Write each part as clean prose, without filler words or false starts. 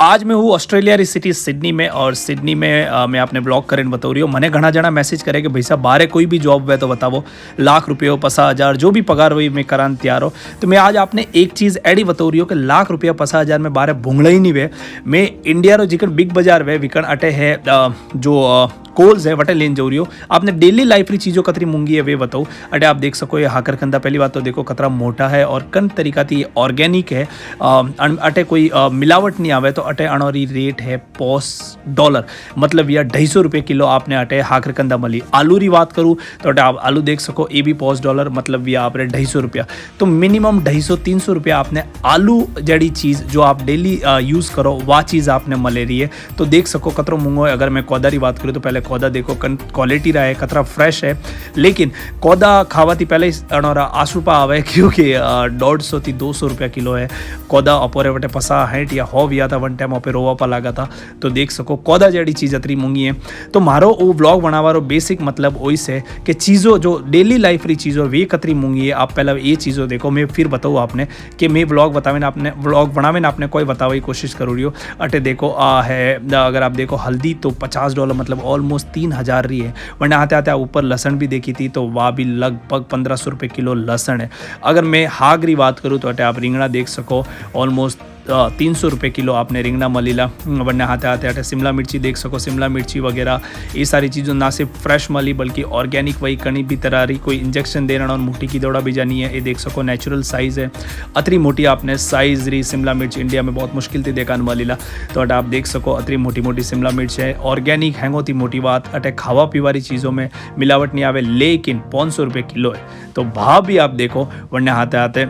आज मैं हूँ ऑस्ट्रेलिया री सिटी सिडनी में और सिडनी में मैं आपने ब्लॉग करें बता रही हूँ। मैंने घना जना मैसेज करे कि भाई साहब बाहर कोई भी जॉब है तो बताओ, लाख रुपये 50,000 जो भी पगार वही मैं करान तैयार हो। तो मैं आज आपने एक चीज़ एडी बता रही हूँ कि लाख रुपया 50,000 में बाहर भूंगड़ा ही नहीं वे। मैं इंडिया रो जिकन बिग बाजार वे विकन अटे है जो कोल्स है वटे लेन जाऊरी हो। आपने डेली लाइफ री चीज़ों कतरी मूंगी है वे बताओ। अटे आप देख सको ये हाकर कंदा, पहली बात तो देखो कतरा मोटा है और कन तरीका थी ऑर्गेनिक है। अटे कोई मिलावट नहीं आवे। तो अटे अणोरी रेट है $50, मतलब यह 250 रुपये किलो आपने अटे हाकर कंदा मली। आलू री बात करूँ तो अटे आप आलू देख सको ये भी $50, मतलब यह आपने 250 रुपया। तो मिनिमम 250-300 रुपया आपने आलू जड़ी चीज़ जो आप डेली यूज़ करो वह चीज़ आपने मले रही है। तो देख सको कतरो मूंगो है। अगर मैं कौदा री बात करूँ तो पहले कौदा देखो क्वालिटी रहा है, कतरा फ्रेश है। लेकिन कौदा खावा थी पहले अणोरा आशुपा आवे क्योंकि 150 थी 200 रुपया किलो है कौदा। अपोरे वटे 50-60 या हो विया था वन टाइम पे रोवा पा लगा था। तो देख सको कौदा जड़ी चीज़ अतरी मूंगी है। तो मारो वो व्लॉग बनावारो बेसिक मतलब वही से कि चीज़ों जो डेली लाइफ री चीज़ों वे कतरी मूंगी है। आप पहले ये चीज़ों देखो, मैं फिर बताऊँ आपने कि मैं व्लॉग बतावे ना आपने व्लॉग बनावे ना आपने कोई बतावे की कोशिश करो रही हो। अटे देखो है अगर आप देखो हल्दी तो $50, मतलब ऑलमोस्ट 3,000 रही है। वरना आते आते ऊपर लहसुन भी देखी थी तो वह भी लगभग 1,500 रुपये किलो लहसुन है। अगर मैं हाग री बात करूँ तो अटे आप रिंगड़ा देख सको ऑलमोस्ट 300 रुपये किलो आपने रिंगना मलीला। वरना आते आते अटे शिमला मिर्ची देख सको, शिमला मिर्ची वगैरह ये सारी चीज़ों ना सिर्फ फ्रेश मली बल्कि ऑर्गेनिक वही कहीं भी तरह रही कोई इंजेक्शन देना और मुट्ठी की दौड़ा भी जानी है। ये देख सको नेचुरल साइज़ है। अतरी मोटी आपने साइज़ रही शिमला मिर्च इंडिया में बहुत मुश्किल थी देखा मलीला। तो अटे आप देख सको अतरी मोटी मोटी शिमला मिर्च है, ऑर्गेनिक हैंगो थी मोटी बात। अटे खावा पीवारी चीज़ों में मिलावट नहीं आवे, लेकिन 500 रुपये किलो है। तो भाव भी आप देखो वरना आते आते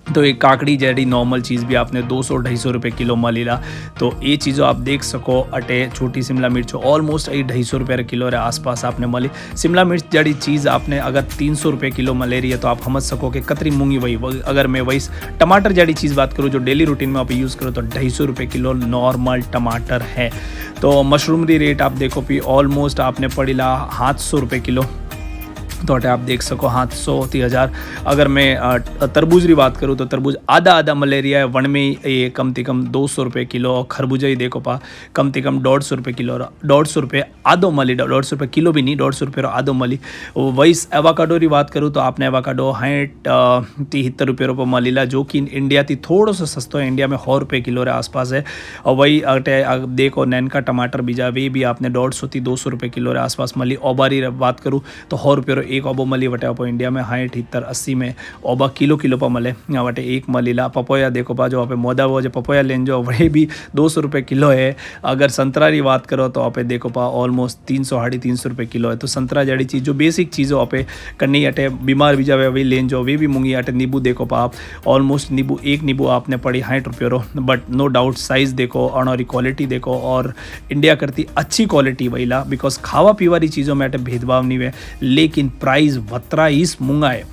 तो एक काकड़ी जैडी नॉर्मल चीज़ भी आपने 200-250 रुपये किलो मलीला। तो ये चीज़ों आप देख सको अटे छोटी शिमला मिर्च ऑलमोस्ट 250 रुपये किलो रे आसपास आपने मली। शिमला मिर्च जड़ी चीज़ आपने अगर 300 रुपये किलो मले रही है तो आप समझ सको कि कतरी मूंगी वही। अगर मैं वही टमाटर जड़ी चीज़ बात करूँ जो डेली रूटीन में आप यूज़ करो तो 250 रुपये किलो नॉर्मल टमाटर है। तो मशरूम री रेट आप देखो भी ऑलमोस्ट आपने पड़ीला 700 रुपये किलो। तो अटे आप देख सको 700-1000। अगर मैं तरबूज री बात करूँ तो तरबूज आधा मलेरिया है वन में ये कम से कम 200 रुपये किलो। खरबूजा ही देखो पा कम से कम 150 रुपये किलो, 150 रुपये आधो मली, 150 रुपये किलो भी नहीं 150 रुपये आधो मली। वही एवाकाडो री बात करूँ तो आपने एवाकाडो 60-73 रुपये मलीला, जो कि इंडिया थी थोड़ा सा सस्तो है। इंडिया में 100 रुपये किलो रे आसपास है। और वही अटे देखो नैनका टमाटर बीजा वे भी आपने 150-200 रुपये किलो रे आसपास मली। ओबारी बात करूँ तो 100 रुपये एक ओबो मली वटे आप इंडिया में 60-70-80 में ओबा किलो पर मले वटे एक मलीला। पपोया देखो पा जो आप मोदा वो जो पपोया लेन जो वही भी 200 रुपये किलो है। अगर संतरा की बात करो तो आप देखो पा ऑलमोस्ट 300-350 रुपये किलो है। तो संतरा जड़ी चीज़ जो बेसिक चीज़ों आप करनी अटे बीमार भी जावे वही लेन जो वे भी मूंगी। अटे नींबू देखो पा आप ऑलमोस्ट एक नींबू आपने पड़ी 60 रुपये रो। बट नो डाउट साइज़ देखो और क्वालिटी देखो और इंडिया करती अच्छी क्वालिटी वही ला। बिकॉज खावा पीवारी चीज़ों में अटे भेदभाव नहीं है, लेकिन प्राइस वतरा इस मूंगा है।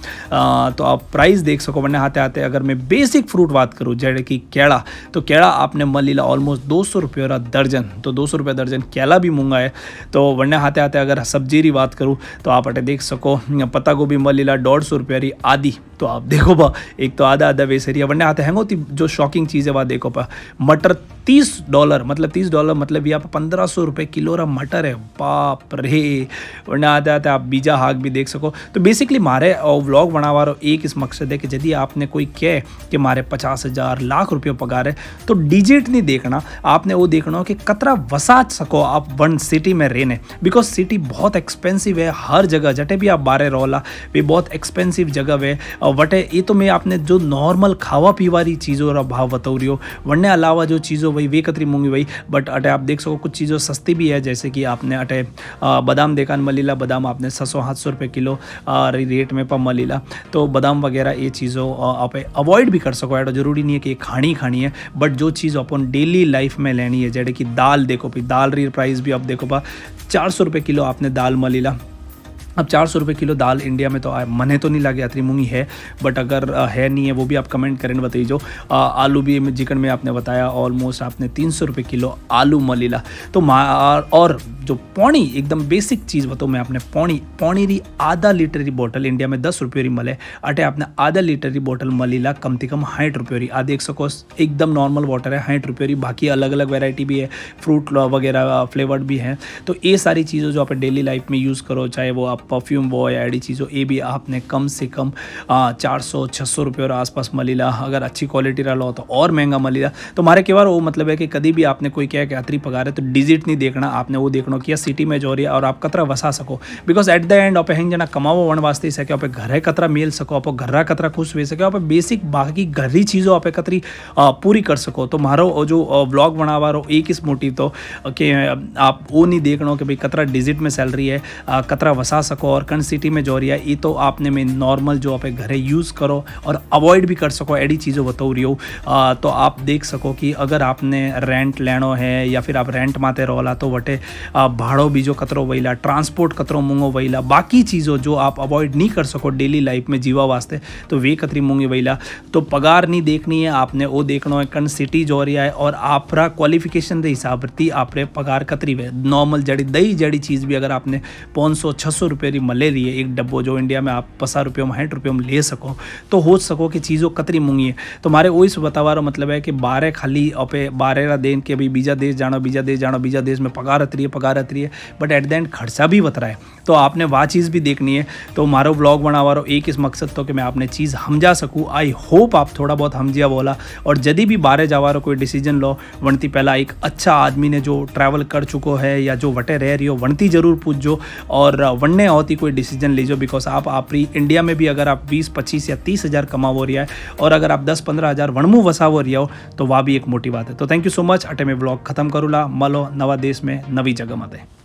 तो आप प्राइस देख सको। वरना आते आते अगर मैं बेसिक फ्रूट बात करूँ जैसे कि केला, तो केला आपने मलीला ऑलमोस्ट 200 रुपये दर्जन। तो 200 रुपये दर्जन केला भी मूंगा है। तो वरना आते आते अगर सब्जी की बात करूँ तो आप अटे देख सको पत्ता गोभी मलीला 150 रुपये रही आधी। तो आप देखो पा एक तो आधा वेसरिया। वरना आते हैंगो थी जो शॉकिंग चीज़ है वह देखो पा मटर $30, मतलब $30 मतलब यहाँ पर 1,500 रुपये किलो रा मटर है। बाप रे। वरना आते आते आप बीजा हाक भी देख सको। तो बेसिकली मारे व्लॉग बनावारो एक इस मकसद है कि यदि आपने कोई कहे कि मारे 50,000 लाख रुपये पगार है तो डिजिट नहीं देखना, आपने वो देखना हो कि कतरा वसा सको आप वन सिटी में रहने। बिकॉज सिटी बहुत एक्सपेंसिव है हर जगह, जटे भी आप बारे रोला वे बहुत एक्सपेंसिव जगह है। वटे ये तो मैं आपने जो नॉर्मल खावा पीवारी चीज़ों का भाव बता रही हो। वरने अलावा जो चीज़ों वही वे कतरी मूंगी वही। बट अटे आप देख सको कुछ चीज़ों सस्ती भी है, जैसे कि आपने अटे बादाम देखा मलीला। बादाम आपने 600-700 रुपये किलो रेट में पर मलीला। तो बादाम वगैरह ये चीज़ों आप अवॉइड भी कर सको। ऐसा जरूरी नहीं है कि खानी है, बट जो चीज़ अपन डेली लाइफ में लेनी है जैसे कि दाल देखो भाई दाल री प्राइस भी आप देखो पा 400 रुपये किलो आपने दाल मलीला। अब 400 रुपये किलो दाल इंडिया में तो मने तो नहीं लगे अतरी मूंगी है, बट अगर है नहीं है वो भी आप कमेंट करें बताइए। जो आलू भी जिकन में आपने बताया ऑलमोस्ट आपने 300 रुपये किलो आलू मलीला। तो और जो पौनी एकदम बेसिक चीज़ बताऊँ मैं आपने, पौनी री आधा लीटर री बोतल इंडिया में 10 रुपये री मले, अटे आपने आधा लीटर री बोतल मलीला कम से कम 60 रुपये री। आ देख सको एकदम नॉर्मल वाटर है 60 रुपये री। बाकी अलग अलग वेराइटी भी है, फ्रूट वगैरह फ्लेवर्ड भी हैं। तो ये सारी चीज़ों जो आप डेली लाइफ में यूज़ करो, चाहे वो आप परफ्यूम वो या एडी चीज़ों, ये भी आपने कम से कम 400-600 रुपये और आसपास मलीला। अगर अच्छी क्वालिटी रहा लो तो और महंगा मलीला। तो हमारे के बार वो मतलब है कि कभी भी आपने कोई क्या अतरी पगार है तो डिजिट नहीं देखना, आपने वो देखना कि सिटी में जो रही है और आप कतरा वसा सको। बिकॉज एट द एंड आप हेंग जना कमाओ वन वास्ते ही सके, आप घर कतरा मेल सको, आप घर कतरा खुश वे सके, आप बेसिक बाकी घरी चीज़ों आप कतरी पूरी कर सको। तो मारो जो व्लॉग बनावा रो एक इस मोटिव तो कि आप वो नहीं देखना कि भाई कतरा डिजिट में सैलरी है, कतरा वसा सको और कन सिटी में जो रही है। ये तो आपने में नॉर्मल जो आप घरे यूज़ करो और अवॉइड भी कर सको, एडी चीज़ों बताओ रही हो। तो आप देख सको कि अगर आपने रेंट लेनो है या फिर आप रेंट माते रोला तो वटे भाड़ो बीजो कतरो वहीला, ट्रांसपोर्ट कतरो मूंगो वहीला, बाकी चीज़ों जो आप अवॉइड नहीं कर सको डेली लाइफ में जीवा वास्ते तो वे कतरी मूंगी वहीला। तो पगार नहीं देखनी है आपने, वो देखना है कन सिटी जो रही है और आपरा क्वालिफिकेशन के हिसाब से आपरे पगार कतरी वे। नॉर्मल जड़ी चीज़ भी अगर आपने 500-600 रुपये री मले रही है एक डब्बो, जो इंडिया में आप 50 रुपये में 60 रुपये में ले सको, तो हो सको कि चीज़ों कतरी मूंगी है। तो हमारे वही बतावा मतलब है कि 12 खाली अपे 12 दिन के भाई बीजा देश जानो, बीजा देश में पगार अतरी है, बट एट द एंड खर्चा भी बतरा है। तो आपने वह चीज़ भी देखनी है। तो मारो व्लॉग बनावा रो एक इस मकसद तो कि मैं आपने चीज़ समझा सकूँ। आई होप आप थोड़ा बहुत समझिया बोला। और यदि भी बाहर जावा रो कोई डिसीजन लो वनती पहला एक अच्छा आदमी ने जो ट्रैवल कर चुको है या जो वटे रह रही हो वनती ज़रूर पूछो और वनने होती कोई डिसीजन लीजो। बिकॉज आप इंडिया में भी अगर आप 20-25 या 30 हज़ार कमाओ हो रहा है और अगर आप 10-15 हज़ार वनमू वसावो रही हो तो वह भी एक मोटी बात है। तो थैंक यू सो मच। अटे में व्लॉग खत्म करूला, मलो नवा देश में नवी जगह मते।